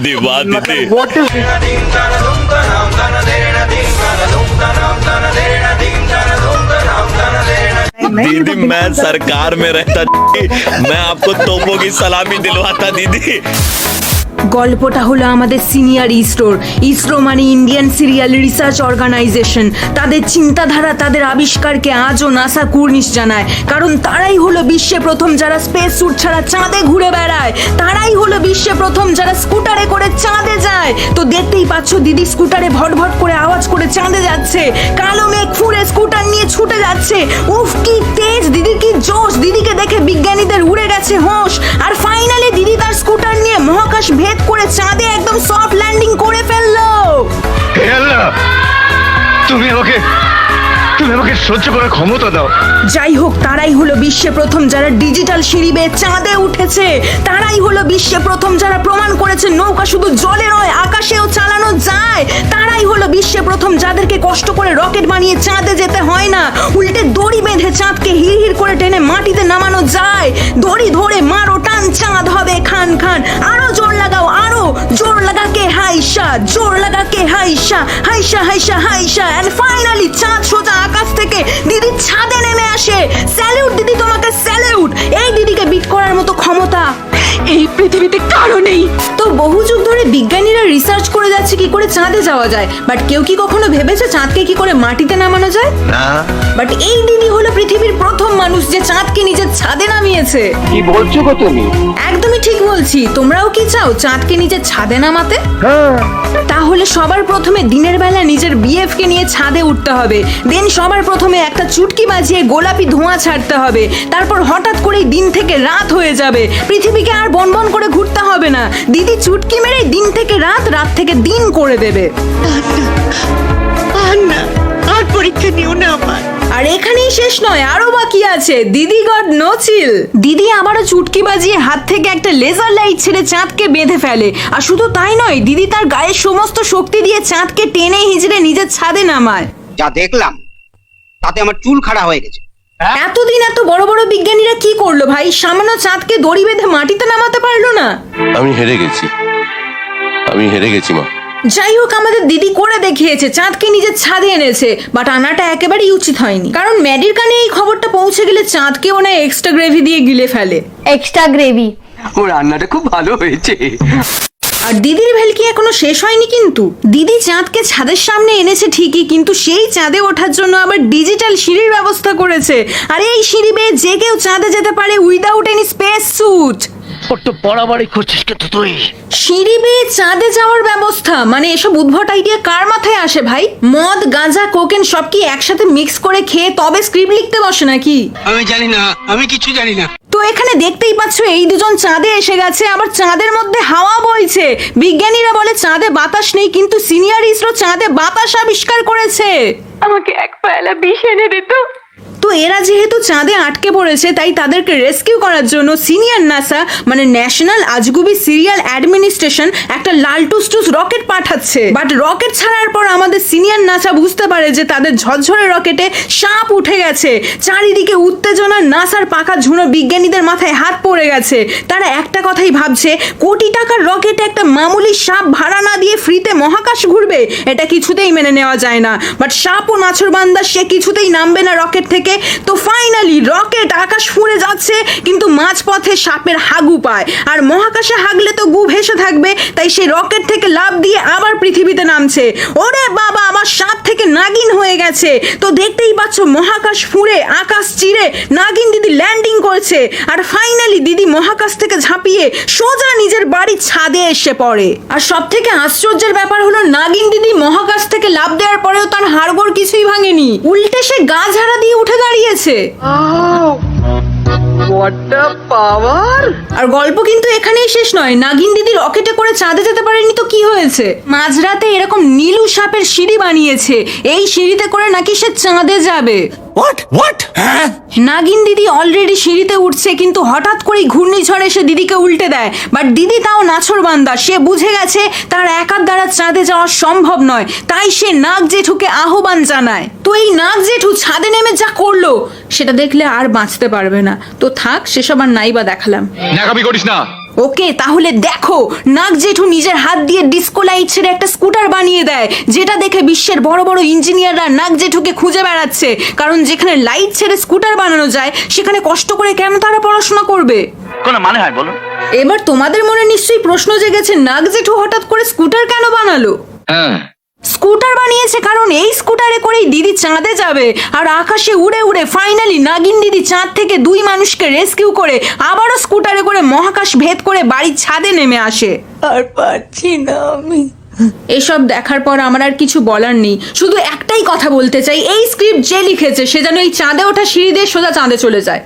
दीदी वाह दीदी। दीदी मैं सरकार में रहता मैं आपको तोपों की सलामी दिलवाता दीदी। গল্পটা হলো আমাদের সিনিয়র ইসরো মানে ইন্ডিয়ান সিরিয়াল রিসার্চ অর্গানাইজেশন। তাদের চিন্তাধারা, তাদের আবিষ্কারকে আজও নাসা কুর্নিশ জানায়, কারণ তারাই হলো বিশ্বে প্রথম যারা স্পেস স্যুট ছাড়া চাঁদে ঘুরে বেড়ায়, তারাই হলো বিশ্বে প্রথম যারা স্কুটারে করে চাঁদে যায়। তো দেখতেই পাচ্ছ দিদি স্কুটারে ভটভট করে আওয়াজ করে চাঁদে যাচ্ছে, কালো মেঘ ফুঁড়ে স্কুটার নিয়ে ছুটে যাচ্ছে। উফ কি তেজ, দিদির কি জোশ, দিদিকে দেখে বিজ্ঞানীদের উড়ে গেছে হোশ। আর ফাইনালি দিদি তার স্কুটার নিয়ে মহাকাশ ভেদ করে চাঁদে একদম সফট ল্যান্ডিং করে ফেললো। হে আল্লাহ, তুমি আমাকে সহ্য করার ক্ষমতা দাও। যাই হোক, তারাই হলো বিশ্বে প্রথম যারা ডিজিটাল সিঁড়ি বেয়ে চাঁদে উঠেছে, তারাই হলো বিশ্বে প্রথম যারা প্রমাণ করেছে নৌকা শুধু জলে নয় আকাশেও চালানো যায়, তারাই হলো বিশ্বে প্রথম যাদেরকে কষ্ট করে রকেট বানিয়ে চাঁদে যেতে হয় না, উল্টে দড়ি বেঁধে চাঁদকে হিড় হিড় করে টেনে মাটিতে নামানো যায়। দড়ি ধরে মারো টান, চাঁদ হবে খান খান। আরো জোর লাগাও, আরো জোর লাগাকে হাইশা, জোর লাগাকে হাইশা হাইশা হাইশা হাইশা। এন্ড ফাইনালি চাঁদ সোজা আকাশ থেকে দিদি ছাদে নেমে আসে। স্যালিউট দিদি, তোমাকে স্যালিউট। এই দিদিকে বিট করার মতো ক্ষমতা এই পৃথিবীতে কারো নেই। তো বহু যুগ ধরে বিজ্ঞানীরা রিসার্চ করে যাচ্ছে কি করে চাঁদে যাওয়া যায়, বাট কেউ কি কখনো ভেবেছে চাঁদকে কি করে মাটিতে নামানো যায়? না। বাট এই দিদি হলো পৃথিবীর প্রথম মানুষ যে চাঁদকে নিজের ছাদে নামিয়েছে। কি বলছো গো তুমি? একদমই ঠিক বলছি। তোমরাও কি চাও চাঁদকে নিজের ছাদে নামাতে? তাহলে সবার প্রথমে দিনের বেলা নিজের বিএফ কে নিয়ে ছাদে উঠতে হবে, দেন সবার প্রথমে একটা চুটকি বাজিয়ে গোলাপি ধোঁয়া ছাড়তে হবে, তারপর হঠাৎ করেই দিন থেকে রাত হয়ে যাবে, পৃথিবীকে আর বনবন করে ঘুরতে হবে না। দিদি চুটকি মেরে দিন থেকে রাত, রাত থেকে দিন করে দেবে। আর পরীক্ষা নিও না আমার। আর এখানেই শেষ নয়, আরো বাকি আছে। দিদি গড নো চিল। দিদি আবারও চুটকি বাজিয়ে হাত থেকে একটা লেজার লাইট ছেড়ে চাঁদকে বেঁধে ফেলে। আর শুধু তাই নয়, দিদি তার গায়ের সমস্ত শক্তি দিয়ে চাঁদকে টেনে হিজড়ে নিজের ছাদে নামায়। যা দেখলাম তাতে আমার চুল খাড়া হয়ে গেছে। এতদিন এত বড় বড় বিজ্ঞানীরা কি করলো ভাই? সামান্য চাঁদকে দড়ি বেঁধে মাটিতে নামাতে পারলো না? আমি হেরে গেছি মা। যাই হোক, আমাদের দিদি করে দেখিয়েছে, চাঁদকে নিজের ছাদে এনেছে। বাট আনাটা একেবারেই উচিত হয়নি, কারণ ম্যাডির কানে এই খবরটা পৌঁছে গেলে চাঁদকে ওনা এক্সট্রা গ্রেভি দিয়ে গিলে ফেলে। Extra gravy. ও রান্নাটা খুব ভালো হয়েছে। আর দিদির ভেলকি এখনো শেষ হয়নি কিন্তু। দিদি চাঁদকে ছাদের সামনে এনেছে ঠিকই, কিন্তু সেই চাঁদে ওঠার জন্য আবার ডিজিটাল সিঁড়ির ব্যবস্থা করেছে। আর এই সিঁড়ি বেয়ে যে কেউ চাঁদে যেতে পারে উইদাউট এনি স্পেস স্যুট। তো বরাবরই করছিস কিন্তু তুই। সিঁড়ি বেয়ে চাঁদে যাওয়ার ব্যবস্থা, মানে এসব উদ্ভট আইডিয়া কার মাথায় আসে ভাই? মদ গাঁজা কোকেন সব কি একসাথে মিক্স করে খেয়ে তবে স্ক্রিপ্ট লিখতে বসে নাকি? আমি জানি না, আমি কিছু জানি না। তো এখানে দেখতেই পাচ্ছ এই দুজন চাঁদে এসে গেছে, আবার চাঁদের মধ্যে হাওয়া বইছে। বিজ্ঞানীরা বলে চাঁদে বাতাস নেই, কিন্তু সিনিয়র ইসরো চাঁদে বাতাস আবিষ্কার করেছে। আমাকে এক পেয়ালা বিষ এনে দিত। তো এরা যেহেতু চাঁদে আটকে পড়েছে, তাই তাদেরকে রেস্কিউ করার জন্য সিনিয়র নাসা মানে ন্যাশনাল আজগুবি সিরিয়াল অ্যাডমিনিস্ট্রেশন একটা লালটুসটুস রকেট পাঠাচ্ছে। বাট রকেট ছাড়ার পর আমাদের সিনিয়র নাসা বুঝতে পারে যে তাদের ঝরঝরে রকেটে সাপ উঠে গেছে। চারিদিকে উত্তেজনা, নাসার পাকা ঝুনো বিজ্ঞানীদের মাথায় হাত পড়ে গেছে। তারা একটা কথাই ভাবছে, কোটি টাকার রকেটে একটা মামুলি সাপ ভাড়া না দিয়ে ফ্রিতে মহাকাশ ঘুরবে, এটা কিছুতেই মেনে নেওয়া যায় না। বাট সাপ ও নাছরবান্দা সে কিছুতেই নামবে না রকেট থেকে। তো ফাইনালি রকেট আকাশ ফুঁড়ে যাচ্ছে, কিন্তু মাঝপথে সাপের হাগু পায়। আর মহাকাশে হাগলে তো গু ভেসে থাকবে, তাই সে রকেট থেকে লাফ দিয়ে আবার পৃথিবীতে নামছে। ওরে বাবা, আমার সাপ থেকে নাগিন হয়ে গেছে। তো দেখতেই পাচ্ছ মহাকাশ ফুঁড়ে আকাশ চিরে নাগিন দিদি ল্যান্ডিং করছে। আর ফাইনালি দিদি মহাকাশ থেকে ঝাঁপিয়ে সোজা নিজের বাড়ির ছাদে এসে পড়ে। আর সব থেকে আশ্চর্যের ব্যাপার হলো, নাগিন দিদি মহাকাশ থেকে লাফ দেওয়ার পরেও তার হাড়গোড় কিছুই ভাঙেনি, উল্টে সে গা ঝাড়া দিয়ে উঠে দাঁড়িয়েছে। আর গল্প কিন্তু এখানেই শেষ নয়। নাগিন দিদি রকেটে করে চাঁদে যেতে পারেনি তো কি হয়েছে? মাঝরাতে এরকম নীলু সাপের সিঁড়ি বানিয়েছে, এই সিঁড়িতে করে নাকি সে চাঁদে যাবে। নাগিন দিদি অলরেডি সিঁড়িতে উঠছে, কিন্তু হঠাৎ করেই ঘূর্ণিঝড় এসে দিদিকে উল্টে দেয়। বাট দিদি তাও নাছরবান্দা, সে বুঝে গেছে তার একার দ্বারা চাঁদে যাওয়া সম্ভব নয়, তাই সে নাগ জেঠুকে আহ্বান জানায়। তো এই নাগ জেঠু ছাদে নেমে যা করলো সেটা দেখলে আর বাঁচতে পারবে না। তো থাক, সেসব আর নাই বা দেখালাম। নাকামি করিস না। ওকে, তাহলে দেখো নাগ জেঠু নিজের হাত দিয়ে ডিস্কো লাইট ছেড়ে একটা স্কুটার বানিয়ে দেয়, যেটা দেখে বিশ্বের বড় বড় ইঞ্জিনিয়াররা নাগ জেঠুকে খুঁজে বেড়াচ্ছে। কারণ যেখানে লাইট ছেড়ে স্কুটার বানানো যায় সেখানে কষ্ট করে কেন তারা পড়াশোনা করবে? কোনো মানে হয় বলুন? এবার তোমাদের মনে নিশ্চয়ই প্রশ্ন জেগেছে, নাগ জেঠু হঠাৎ করে স্কুটার কেন বানালো? হ্যাঁ, স্কুটার বানিয়েছে কারণ এই স্কুটারে করেই দিদি চাঁদে যাবে, আর আকাশে উড়ে উড়ে ফাইনালি নাগিন দিদি চাঁদ থেকে 2 মানুষকে রেস্কিউ করে আবারও স্কুটারে করে মহাকাশ ভেদ করে বাড়ির ছাদে নেমে আসে। আর পারছি না আমি। এসব দেখার পর আমার আর কিছু বলার নেই, শুধু একটাই কথা বলতে চাই, এই স্ক্রিপ্ট যে লিখেছে সে যেন এই চাঁদে ওঠা সিঁড়ি দিয়ে সোজা চাঁদে চলে যায়।